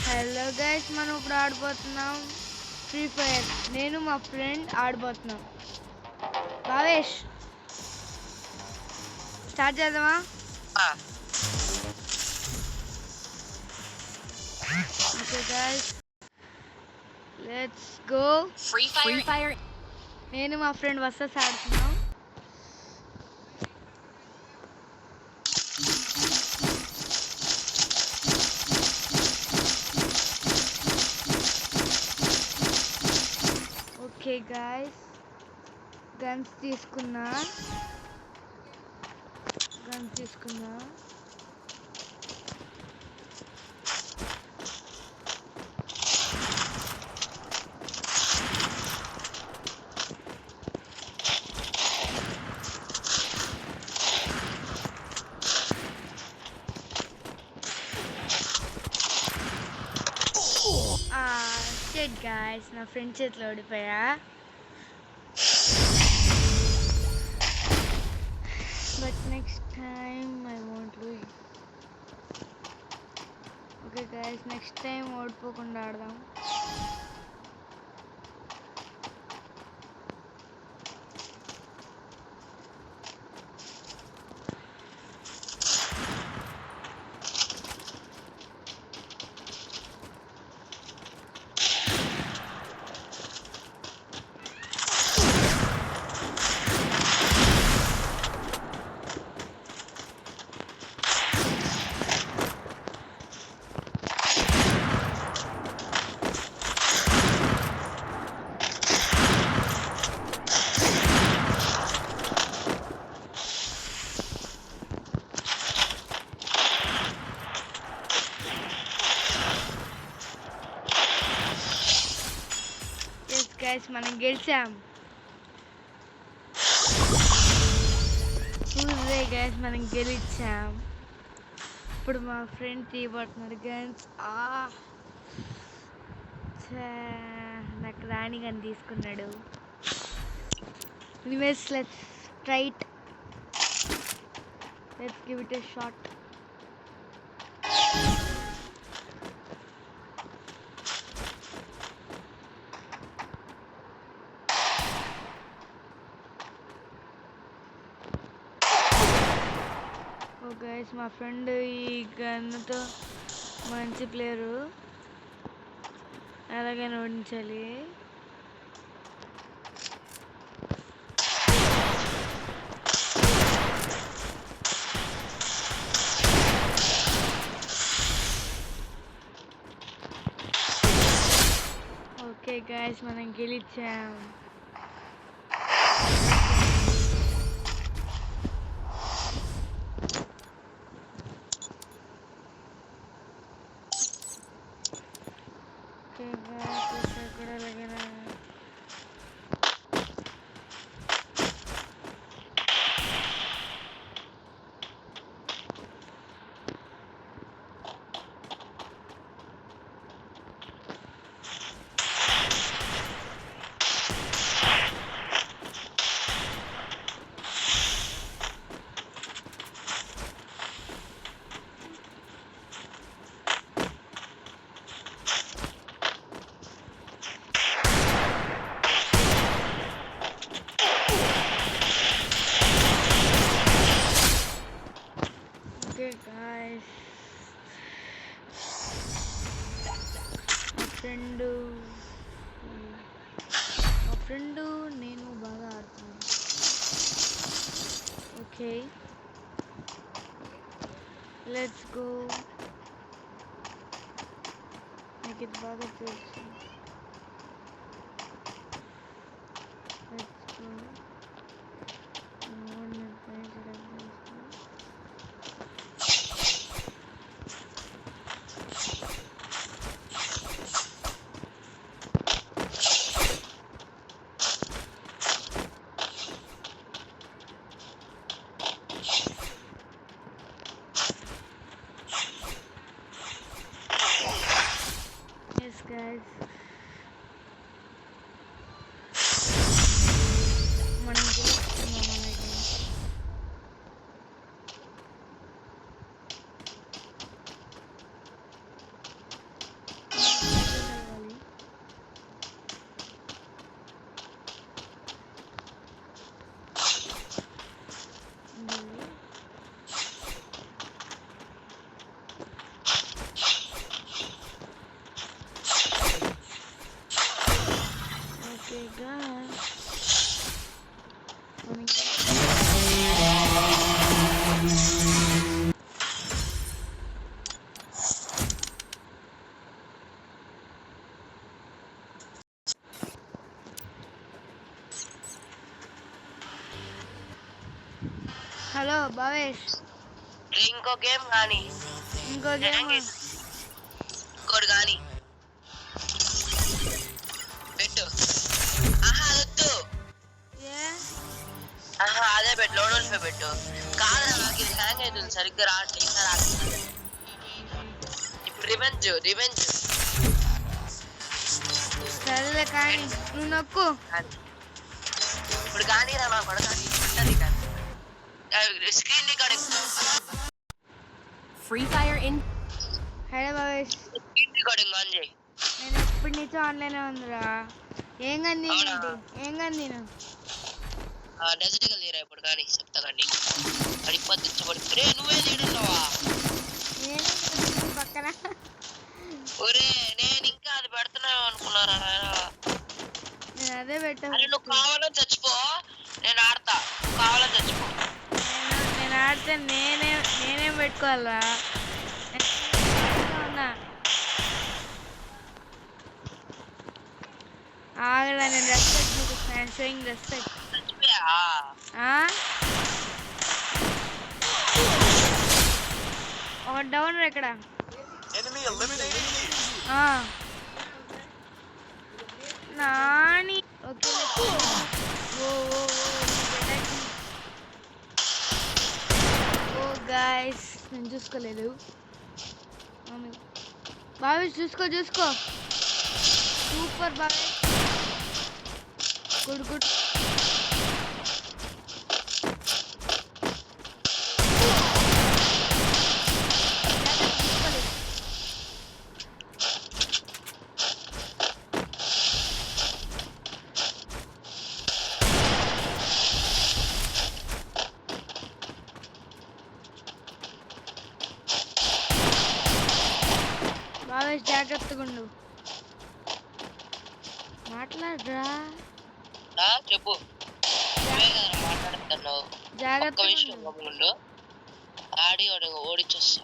Hello guys, మనం ఇప్పుడు ఆడబోతున్నాం free fire. నేను మా ఫ్రెండ్ ఆడబోతున్నాం. భావేష్, స్టార్ట్ చేద్దామా? Okay guys, let's go. Free Fire. నేను మా ఫ్రెండ్ వర్సెస్ ఆడుతున్నాం. ఓకే గైస్, గన్స్ తీసుకున్నా. షిట్ గైస్, నా ఫ్రెండ్ చేతిలో ఓడిపోయా. But next time I want to. Okay guys, next time ఓడిపోకుండా ఆడదాం. గైస్, మనం గెలిచాం. చూసే గైస్, మనం గెలిచాం. ఇప్పుడు మా ఫ్రెండ్ తీయబడుతున్నాడు గన్స్. నాకు రాణి గన్ తీసుకున్నాడు. Anyways, let's try it. Let's give it a shot. Oh guys, మా ఫ్రెండ్ ఈ గన్తో మంచి ప్లేయరు, ఎలాగైనా ఓడించాలి. ఓకే గైస్, మనం గెలిచాం. ఓకే గైస్, ఇక్కడ ఎలాగైనా guys, మా ఫ్రెండ్ నేను బాగా ఆడుతున్నాను. Okay, let's go. నాకు ఇది బాగా తెలుసు. Let's go. guys, మనం గెలుస్తున్నాం అలాగే. హలో భవేష్, ఇంకో గేమ్ కానీ ఇంకో గేమ్ ఇంకోటి కానీ పెట్టు. వద్దు. అదే పెట్టు, లోడ్ పెట్టు. కాదు నాకు ఇది హ్యాంగ్ అవుతుంది, సరిగ్గా రావట్లేదు. ఇంకా రావట్లేదు. ఇప్పుడు రివెంజ్ సరేలే కానీ నువ్వు నొక్కు. ఇప్పుడు కానీ రా మా కొడక screen recording free fire in. Hello Bhavesh, screen recording on చేయి. నేను ఎప్పటి నుంచో ఆన్లైన్ ఉందిరా. ఏం కంది నేను డెజర్ట్ కలిరా ఇప్పుడు కానీ చెప్తా కానీ పడిపోద్ది. నువ్వే తీడున్నావా పక్కన? ఒరే నేను ఇంకా అది పెడుతున్నావు అనుకున్నారా? నేను అదే పెట్టా. నువ్వు కావాలని చచ్చిపో, నేను ఆడతా. కావాలని చచ్చిపో. నేను ఆడితే నేనేం పెట్టుకోవాలా? ఆగలా, నేను రెస్పెక్ట్ చూపిస్తాను. Sowing respect. ఒక డౌన్ ఇక్కడ. నాని ఓకే. ఓ గాయ్స్, నేను చూసుకోలేదు. బావి చూసుకో. సూపర్ బావి, గుడ్. బావేష్ జాగ్రత్తగా ఉండు. మాట్లాడరా. చెప్పు. మాట్లాడుతున్నావు. జాగ్రత్తగా ఆడి ఓడిచ్చొస్తా.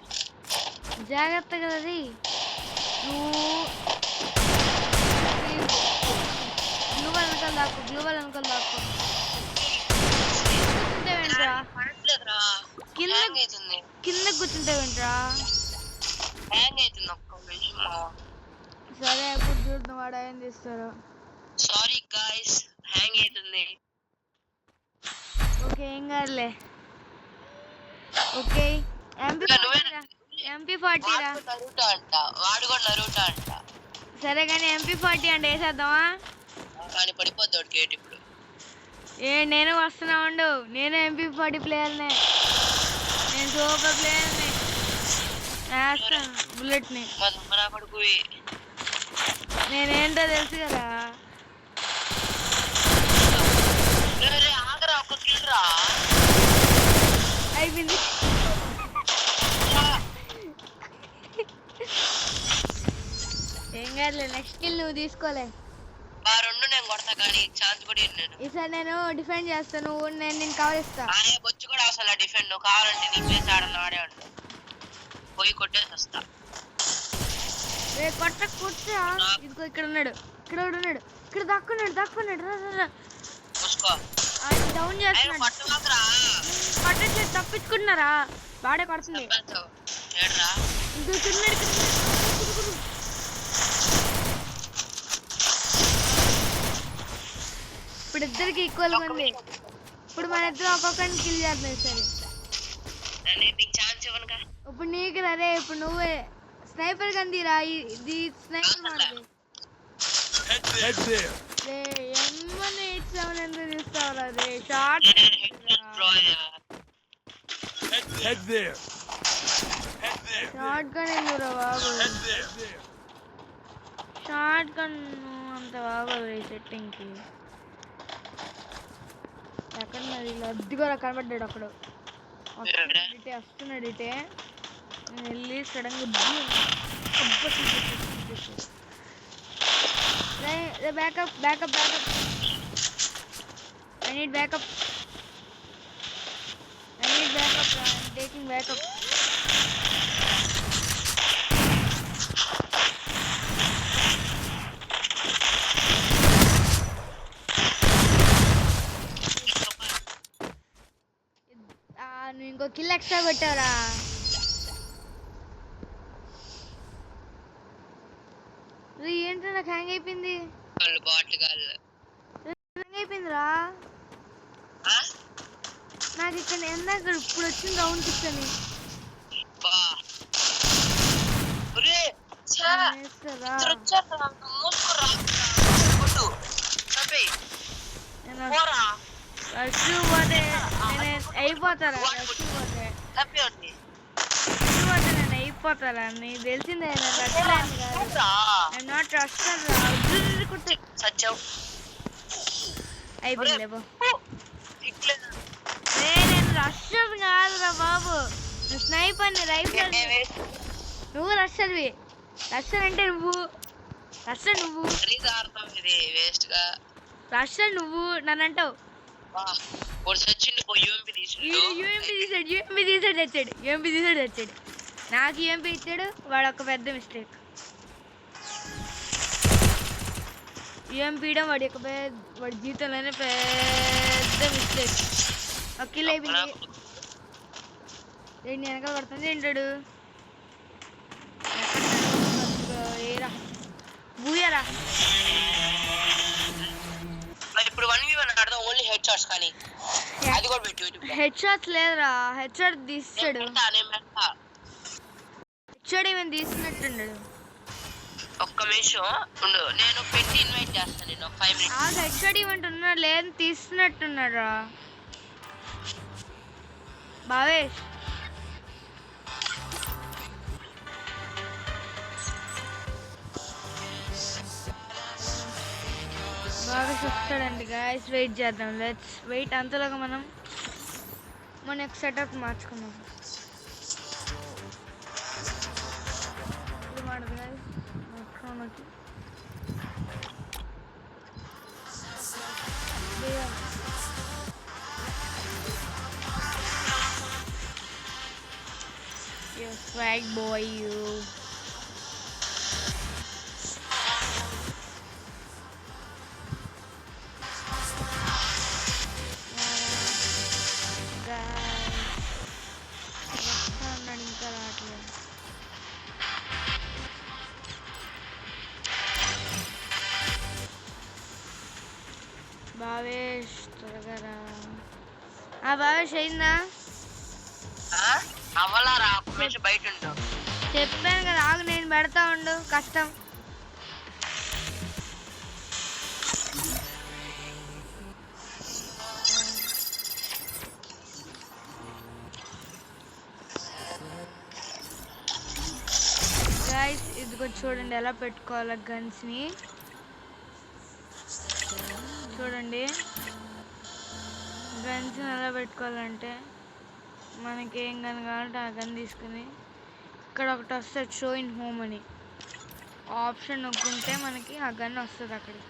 జాగ్రత్తగా అది. నువ్వు బ్లూ వాళ్ళ వెనకాల దాక్కు. కింద కూర్చుంటావేంట్రా? సరే ఇప్పుడు చూద్దాం వాడు ఏం తీస్తారో. సారీ గాయ్స్, హ్యాంగ్ అవుతుంది. ఓకే ఏం కాదులే. ఓకే MP40 రా. వాడు కూడా నరుటా అంట. సరే కానీ MP40 అంటే వేసేద్దామా? కానీ పడిపోద్ది వాడికి గేట్ ఇప్పుడు. నేను వస్తున్నా ఉండు. నేను MP40 ప్లేయర్నే. నేను సూపర్ ప్లేయర్ని. వేస్తాను బుల్లెట్ని. నేనేంటో తెలుసు కదా. అయిపోయింది. ఏం కాదులే, నెక్స్ట్ కిల్ నువ్వు తీసుకోలే. నేను కొడతా కానీ ఛాన్స్ కూడా ఇన్నాను. ఈసారి నేను డిఫెండ్ చేస్తాను. నేను నేను కవర్ ఇస్తా. బొచ్చు కూడా అసలు డిఫెండ్ నువ్వు కావాలంటే నీ ప్లేస్ ఆడన్నా ఆడే ఉంటా. పోయి కొట్టేసి వస్తా. కొట్టా. ఇదిగో ఇక్కడ ఉన్నాడు. ఇక్కడ దాక్కున్నాడు. డౌన్ చేస్తున్నాడు. కొట్టట్లేదు, తప్పించుకుంటున్నారా? వాడే కొడుతుంది. ఇప్పుడు ఇద్దరికి ఈక్వల్ ఉంది. ఇప్పుడు మన ఇద్దరు ఒక్కొక్కరిని కిల్ చేద్దాం. సరే ఇప్పుడు నీకు రే. ఇప్పుడు నువ్వే స్నైపర్ కందిరా. ఇది స్నైపర్ మాది. ఎమ్మని 87 ఎందుకు తీస్తావురా? రే షార్ట్ గన్ ఎందుకురా బాబు? షార్ట్ గన్ అంత బాగోదు ఈ సెట్టింగ్కి. ఎక్కడ మరి అద్దిగా కనబడ్డాడు అక్కడ. వస్తున్నాడు ఇటే. నేను వెళ్ళి సడన్గా backup. I need backup. I'm taking backup. Kill extra కొట్టారా? ఏంటో నాకు హ్యాంగ్ అయిపోయింది. హ్యాంగ్ అయిపోయిందిరా నాకు. ఇక్కడ ఎందాక ఇప్పుడు వచ్చింది రౌండ్ 6 అని. అయిపోతారా నేను అయిపోతారా? నీకు తెలిసిందే అయిపోయింది. నేను రష్యర్ కాదురా బాబు, స్నైపర్ని రైఫిల్. నువ్వు రష్యర్వి. రష్యర్ అంటే నువ్వు రష్యర్ నువ్వు నన్ను అంటావు. యూఎంపీ తీసాడు తెచ్చాడు. నాకు యూఎంపీ ఇచ్చాడు. వాడు ఒక పెద్ద మిస్టేక్. యూఎంపీ ఇవ్వడం వాడి జీవితంలోనే పెద్ద మిస్టేక్. ఒక కిల్ అయిపోయింది. ఏంటి వెనకాల పడుతుంది ఏంటాడు? ఏరా బూయారా. ఇప్పుడు 1v1 ఆడదాం. Only head shots. కానీ అది కూడా పెట్టు. హెడ్ షాట్స్ లేదురా. హెడ్ షాట్ తీసాడు. హెడ్ షాట్ ఏమైనా తీసినట్టున్నాడు. ఒక్క నిమిషం ఉండు, నేను పెట్టి ఇన్వైట్ చేస్తాను. నేను 5 minutes. ఆ హెడ్ షాట్ ఈవెంట్ ఉన్నాడు లేదు తీసినట్టున్నాడు రా భావేష్. భావేష్ వస్తాడండి గాయస్. వెయిట్ చేద్దాం. Let's wait. అంతలోగా మనం మన సెటప్ మార్చుకుందాం. ఇది మాడదు గాయస్. వచ్చి you swag boy you. Bhavesh త్వరగా రా. భావేష్ అయిందా? అవ్వలారా, బయట ఉంటావు. చెప్పాను కదా ఆగు, నేను పెడతా ఉండు. కష్టం. గైస్ ఇదిగో చూడండి ఎలా పెట్టుకోవాలి గన్స్ని. చూడండి గన్స్ని ఎలా పెట్టుకోవాలంటే మనకి ఏం గన్ కావాలంటే ఆ గన్ తీసుకుని ఇక్కడ ఒకటి వస్తుంది షో ఇన్ హోమ్ అని ఆప్షన్ నొక్కుంటే మనకి ఆ గన్ వస్తుంది అక్కడికి.